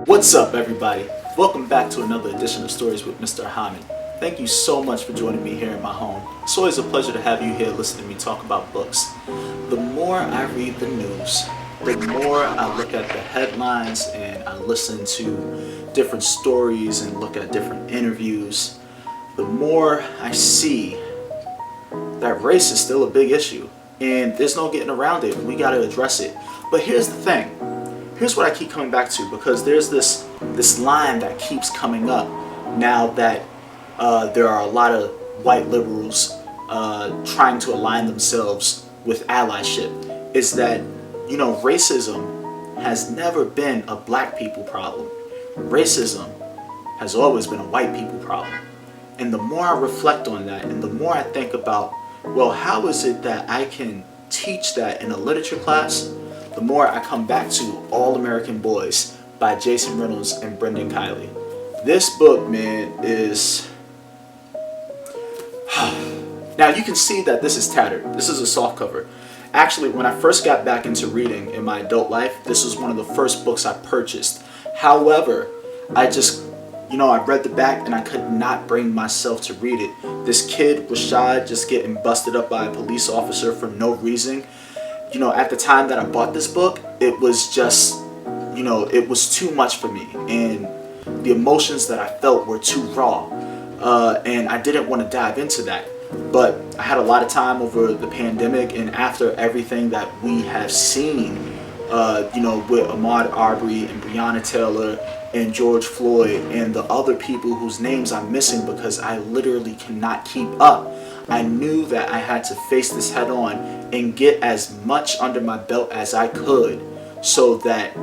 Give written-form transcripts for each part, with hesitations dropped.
What's up, everybody? Welcome back to another edition of Stories with Mr. Ahamad. Thank you so much for joining me here in my home. It's always a pleasure to have you here listening to me talk about books. The more I read the news, the more I look at the headlines and I listen to different stories and look at different interviews, the more I see that race is still a big issue and there's no getting around it. We got to address it. But here's the thing. Here's what I keep coming back to, because there's this line that keeps coming up now that there are a lot of white liberals trying to align themselves with allyship, is that, you know, racism has never been a black people problem. Racism has always been a white people problem. And the more I reflect on that and the more I think about, well, how is it that I can teach that in a literature class, the more I come back to All American Boys by Jason Reynolds and Brendan Kiely. This book, man, is... Now you can see that this is tattered. This is a soft cover. Actually, when I first got back into reading in my adult life, this was one of the first books I purchased. However, I read the back and I could not bring myself to read it. This kid, Rashad, just getting busted up by a police officer for no reason. You know, at the time that I bought this book, it was just, it was too much for me. And the emotions that I felt were too raw. And I didn't want to dive into that. But I had a lot of time over the pandemic and after everything that we have seen, with Ahmaud Arbery and Breonna Taylor and George Floyd and the other people whose names I'm missing because I literally cannot keep up. I knew that I had to face this head on and get as much under my belt as I could so that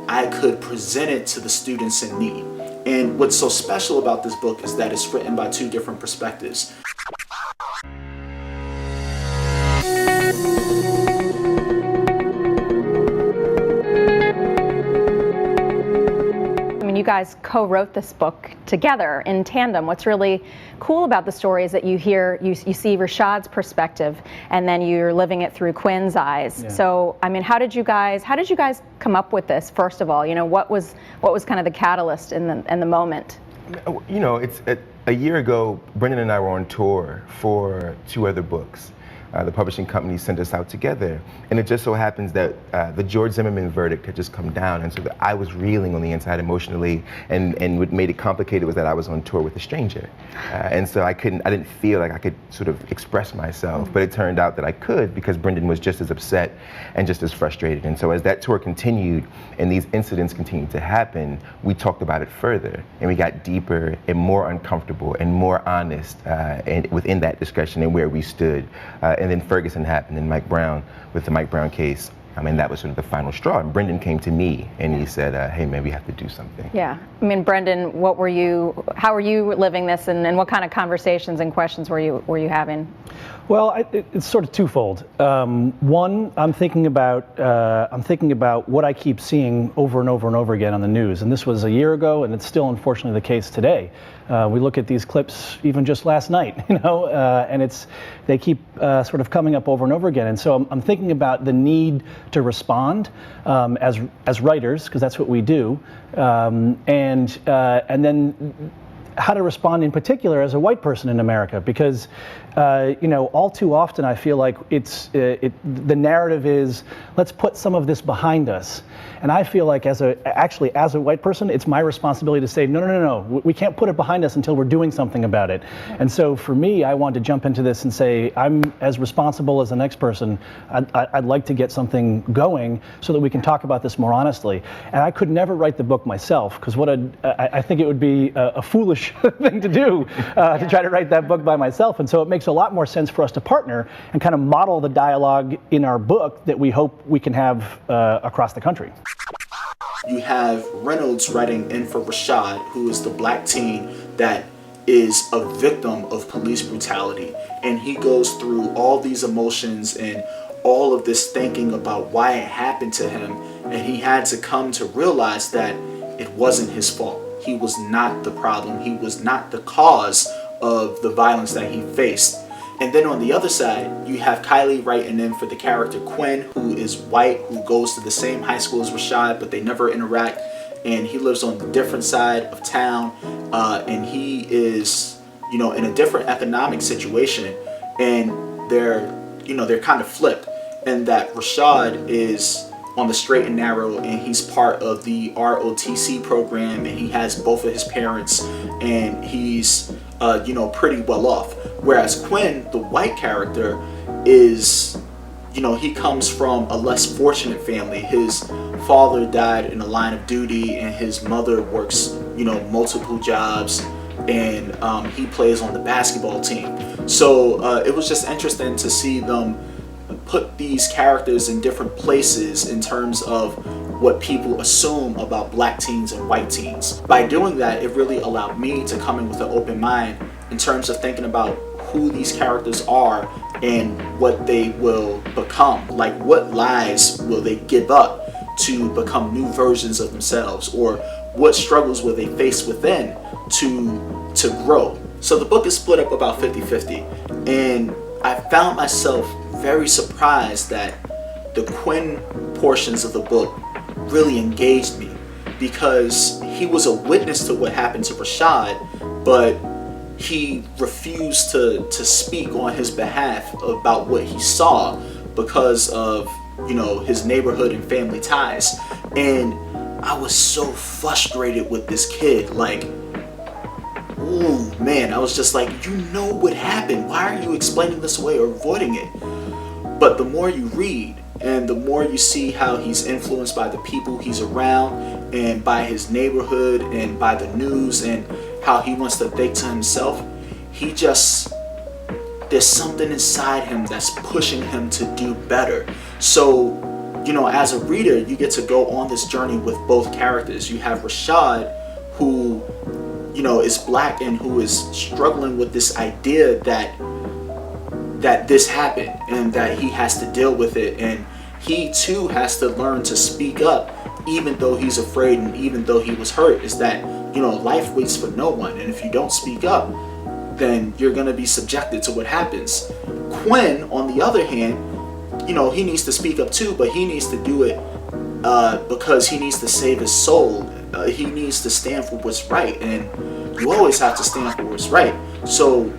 I could present it to the students in need. And what's so special about this book is that it's written by two different perspectives. You guys co-wrote this book together in tandem. What's really cool about the story is that you see Rashad's perspective, and then you're living it through Quinn's eyes. Yeah. So, I mean, how did you guys come up with this? First of all, what was kind of the catalyst in the moment? It's a year ago. Brendan and I were on tour for two other books. The publishing company sent us out together, and it just so happens that the George Zimmerman verdict had just come down, and so that I was reeling on the inside emotionally, and what made it complicated was that I was on tour with a stranger, and so I didn't feel like I could sort of express myself, but it turned out that I could because Brendan was just as upset and just as frustrated, and so as that tour continued and these incidents continued to happen, we talked about it further, and we got deeper and more uncomfortable and more honest and within that discussion and where we stood. And then Ferguson happened and Mike Brown with the Mike Brown case. I mean, that was sort of the final straw. And Brendan came to me and he said, hey, man, we have to do something. Yeah. I mean, Brendan, how were you living this, and what kind of conversations and questions were you having? Well, it's sort of twofold. One, I'm thinking about what I keep seeing over and over and over again on the news. And this was a year ago, and it's still unfortunately the case today. We look at these clips even just last night, and they keep sort of coming up over and over again. And so I'm thinking about the need to respond as writers, because that's what we do, and then how to respond in particular as a white person in America, because all too often I feel like the narrative is, let's put some of this behind us. And I feel like as a white person, it's my responsibility to say, no, we can't put it behind us until we're doing something about it. And so for me, I want to jump into this and say, I'm as responsible as the next person. I'd like to get something going so that we can talk about this more honestly. And I could never write the book myself, because I think it would be a foolish thing to do, to try to write that book by myself. And so it makes a lot more sense for us to partner and kind of model the dialogue in our book that we hope we can have across the country. You have Reynolds writing in for Rashad, who is the black teen that is a victim of police brutality. And he goes through all these emotions and all of this thinking about why it happened to him. And he had to come to realize that it wasn't his fault. He was not the problem. He was not the cause of the violence that he faced. And then on the other side, you have Kiely writing in for the character Quinn, who is white, who goes to the same high school as Rashad, but they never interact. and he lives on the different side of town, and he is, you know, in a different economic situation, and they're kind of flipped, and that Rashad is on the straight and narrow, and he's part of the ROTC program, and he has both of his parents, and he's pretty well off. Whereas Quinn, the white character, is, he comes from a less fortunate family. His father died in the line of duty, and his mother works, multiple jobs, and he plays on the basketball team. So it was just interesting to see them put these characters in different places in terms of what people assume about black teens and white teens. By doing that, it really allowed me to come in with an open mind in terms of thinking about who these characters are and what they will become. Like, what lies will they give up to become new versions of themselves, or what struggles will they face within to grow. So the book is split up about 50-50, and I found myself very surprised that the Quinn portions of the book really engaged me, because he was a witness to what happened to Rashad, but he refused to speak on his behalf about what he saw because of, his neighborhood and family ties. And I was so frustrated with this kid. Like, ooh, man, I was just like, what happened? Why are you explaining this away or avoiding it? But the more you read, and the more you see how he's influenced by the people he's around, and by his neighborhood, and by the news, and how he wants to think to himself, there's something inside him that's pushing him to do better. So, as a reader, you get to go on this journey with both characters. You have Rashad, who, is black and who is struggling with this idea that this happened and that he has to deal with it, and he too has to learn to speak up, even though he's afraid and even though he was hurt. Is that life waits for no one, and if you don't speak up, then you're going to be subjected to what happens. Quinn, on the other hand, he needs to speak up too, but he needs to do it because he needs to save his soul. He needs to stand for what's right, and you always have to stand for what's right. So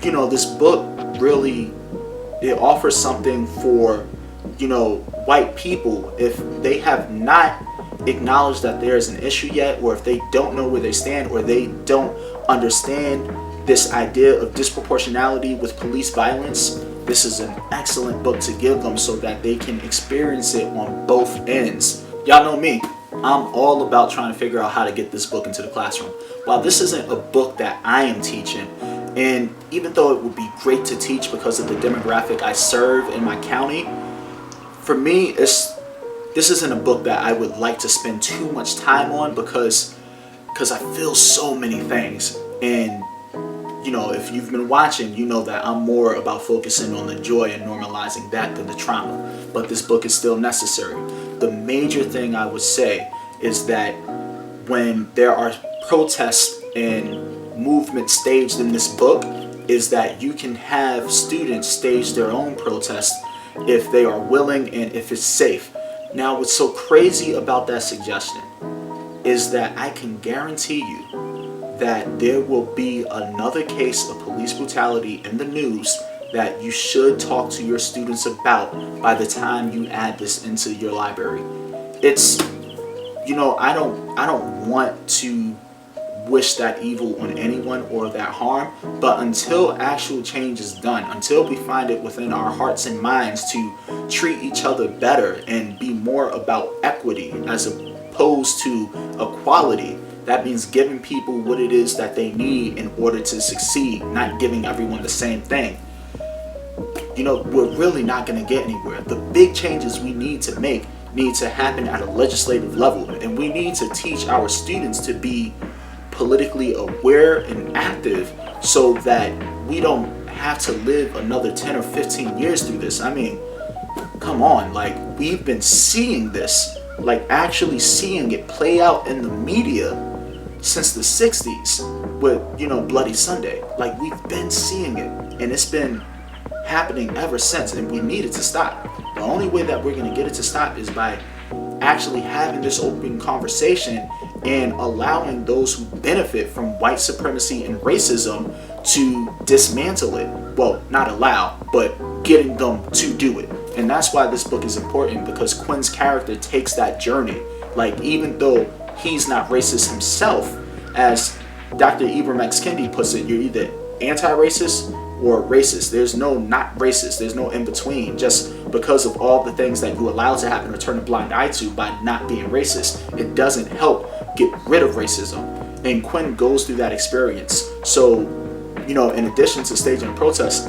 this book really, it offers something for white people if they have not acknowledged that there is an issue yet, or if they don't know where they stand, or they don't understand this idea of disproportionality with police violence. This is an excellent book to give them so that they can experience it on both ends. Y'all know me, I'm all about trying to figure out how to get this book into the classroom. While this isn't a book that I am teaching, and even though it would be great to teach because of the demographic I serve in my county, for me, this isn't a book that I would like to spend too much time on, because I feel so many things. And if you've been watching, you know that I'm more about focusing on the joy and normalizing that than the trauma. But this book is still necessary. The major thing I would say is that when there are protests and movements staged in this book, is that you can have students stage their own protests if they are willing and if it's safe. Now, what's so crazy about that suggestion is that I can guarantee you that there will be another case of police brutality in the news that you should talk to your students about by the time you add this into your library. It's, I don't want to wish that evil on anyone or that harm, but until actual change is done, until we find it within our hearts and minds to treat each other better and be more about equity as opposed to equality, that means giving people what it is that they need in order to succeed, not giving everyone the same thing. We're really not going to get anywhere. The big changes we need to make need to happen at a legislative level, and we need to teach our students to be politically aware and active so that we don't have to live another 10 or 15 years through this. I mean, come on, like, we've been seeing this, like actually seeing it play out in the media since the 60s with, Bloody Sunday. Like, we've been seeing it, and it's been happening ever since, and we need it to stop. The only way that we're going to get it to stop is by actually having this open conversation and allowing those who benefit from white supremacy and racism to dismantle it. Well, not allow, but getting them to do it. And that's why this book is important, because Quinn's character takes that journey. Like, even though he's not racist himself, as Dr. Ibram X. Kendi puts it, you're either anti-racist or racist. There's no not racist. There's no in between, just because of all the things that you allow to happen or turn a blind eye to by not being racist. It doesn't help get rid of racism. And Quinn goes through that experience. So, you know, in addition to staging a protest,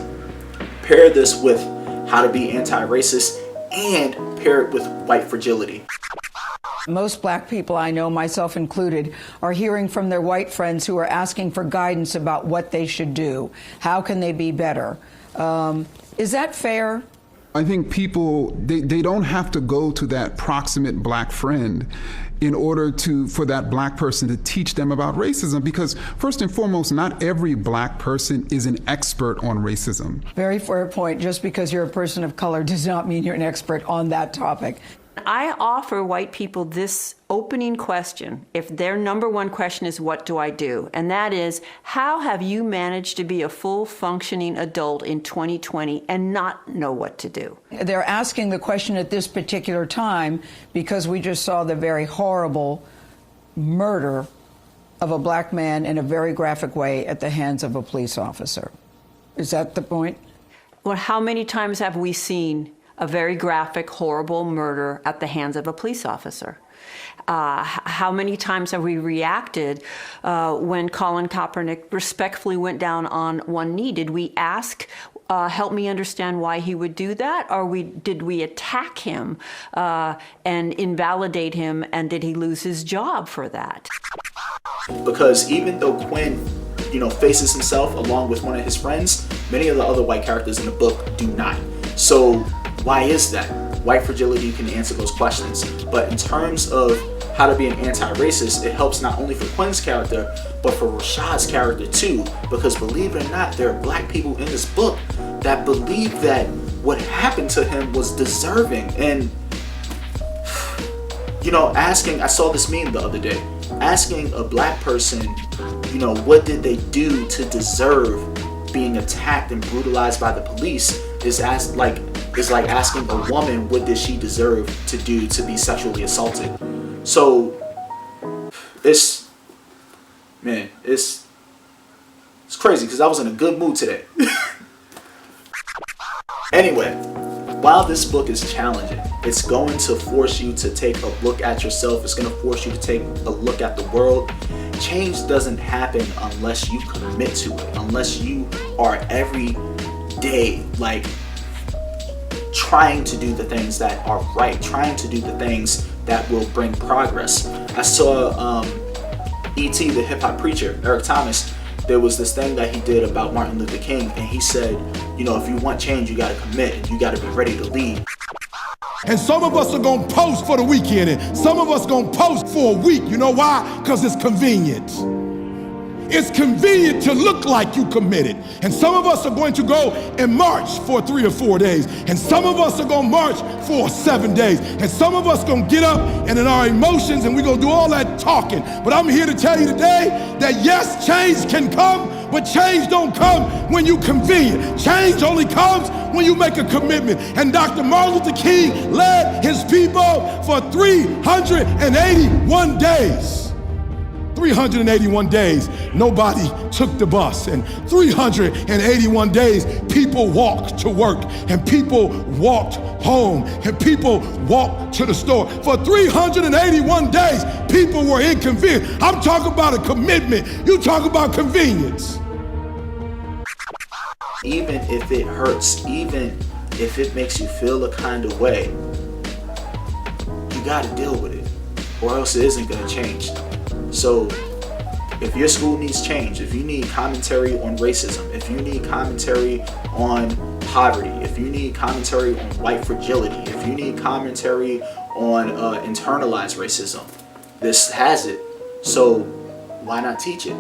pair this with how to be anti-racist and pair it with white fragility. Most black people I know, myself included, are hearing from their white friends who are asking for guidance about what they should do. How can they be better? Is that fair? I think people, they don't have to go to that proximate black friend in order for that black person to teach them about racism, because first and foremost, not every black person is an expert on racism. Very fair point. Just because you're a person of color does not mean you're an expert on that topic. I offer white people this opening question. If their number one question is, what do I do? And that is, how have you managed to be a full functioning adult in 2020 and not know what to do? They're asking the question at this particular time because we just saw the very horrible murder of a black man in a very graphic way at the hands of a police officer. Is that the point? Well, how many times have we seen a very graphic, horrible murder at the hands of a police officer? How many times have we reacted when Colin Kaepernick respectfully went down on one knee? Did we ask, help me understand why he would do that? Or did we attack him and invalidate him, and did he lose his job for that? Because even though Quinn, you know, faces himself along with one of his friends, many of the other white characters in the book do not. So why is that? White fragility can answer those questions. But in terms of how to be an anti-racist, it helps not only for Quinn's character, but for Rashad's character too. Because believe it or not, there are black people in this book that believe that what happened to him was deserving. And, you know, I saw this meme the other day, asking a black person, you know, what did they do to deserve being attacked and brutalized by the police is like asking a woman what did she deserve to do to be sexually assaulted. So it's crazy because I was in a good mood today. Anyway, while this book is challenging, it's going to force you to take a look at yourself. It's going to force you to take a look at the world. Change doesn't happen unless you commit to it, unless you are every day like trying to do the things that are right, trying to do the things that will bring progress. I saw E.T., the hip-hop preacher, Eric Thomas. There was this thing that he did about Martin Luther King, and he said, you know, if you want change, you got to commit, and you got to be ready to lead. And some of us are gonna post for the weekend, and some of us gonna post for a week. You know why? Because it's convenient. It's convenient to look like you committed. And some of us are going to go and march for 3 or 4 days. And some of us are going to march for 7 days. And some of us going to get up and in our emotions and we're going to do all that talking. But I'm here to tell you today that yes, change can come, but change don't come when you convenient. Change only comes when you make a commitment. And Dr. Martin Luther King led his people for 381 days. 381 days, nobody took the bus. And 381 days, people walked to work, and people walked home, and people walked to the store. For 381 days, people were inconvenient. I'm talking about a commitment. You talk about convenience. Even if it hurts, even if it makes you feel a kind of way, you got to deal with it, or else it isn't going to change. So if your school needs change, if you need commentary on racism, if you need commentary on poverty, if you need commentary on white fragility, if you need commentary on internalized racism, this has it. So why not teach it?